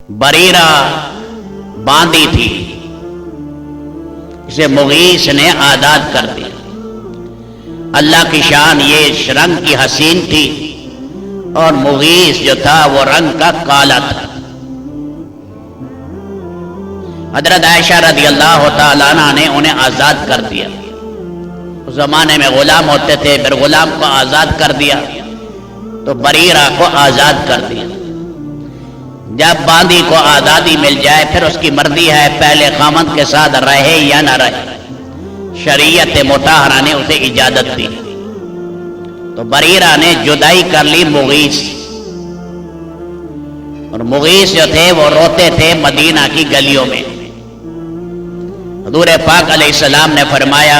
بریرہ باندھی تھی، اسے مغیث نے آزاد کر دیا۔ اللہ کی شان یہ رنگ کی حسین تھی اور مغیث جو تھا وہ رنگ کا کالا تھا۔ حضرت عائشہ رضی اللہ تعالیٰ عنہ نے انہیں آزاد کر دیا۔ اس زمانے میں غلام ہوتے تھے، پھر غلام کو آزاد کر دیا تو بریرہ کو آزاد کر دیا۔ جب باندھی کو آزادی مل جائے پھر اس کی مرضی ہے پہلے خامند کے ساتھ رہے یا نہ رہے، شریعت مطہرہ نے اسے اجازت دی۔ تو بریرہ نے جدائی کر لی مغیث، اور مغیث جو تھے وہ روتے تھے مدینہ کی گلیوں میں۔ حضور پاک علیہ السلام نے فرمایا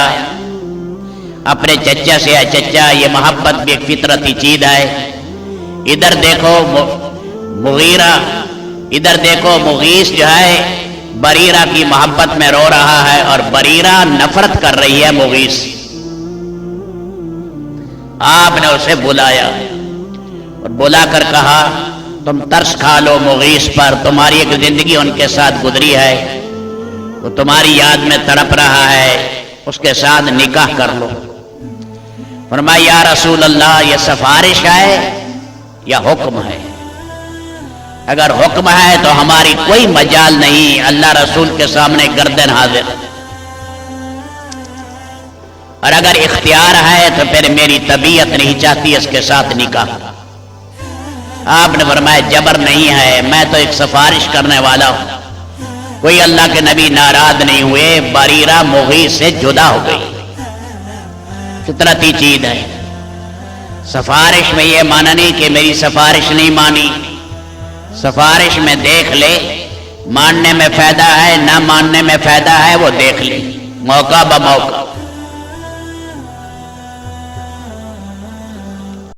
اپنے چچا سے، چچا یہ محبت بھی ایک فطرتی چیز ہے، ادھر دیکھو مغیرہ، ادھر دیکھو مغیث جو ہے بریرہ کی محبت میں رو رہا ہے اور بریرہ نفرت کر رہی ہے مغیث۔ آپ نے اسے بلایا اور بلا کر کہا تم ترس کھا لو مغیث پر، تمہاری ایک زندگی ان کے ساتھ گزری ہے، وہ تمہاری یاد میں تڑپ رہا ہے، اس کے ساتھ نکاح کر لو۔ فرمایا یا رسول اللہ یہ سفارش ہے یا حکم ہے؟ اگر حکم ہے تو ہماری کوئی مجال نہیں، اللہ رسول کے سامنے گردن حاضر، اور اگر اختیار ہے تو پھر میری طبیعت نہیں چاہتی اس کے ساتھ نکاح۔ آپ نے فرمایا جبر نہیں ہے، میں تو ایک سفارش کرنے والا ہوں۔ کوئی اللہ کے نبی ناراض نہیں ہوئے، بریرہ مغیث سے جدا ہو گئی، فطرتی چیز ہے۔ سفارش میں یہ مانا نہیں کہ میری سفارش نہیں مانی، سفارش میں دیکھ لے، ماننے میں فائدہ ہے نہ ماننے میں فائدہ ہے وہ دیکھ لے، موقع بموقع۔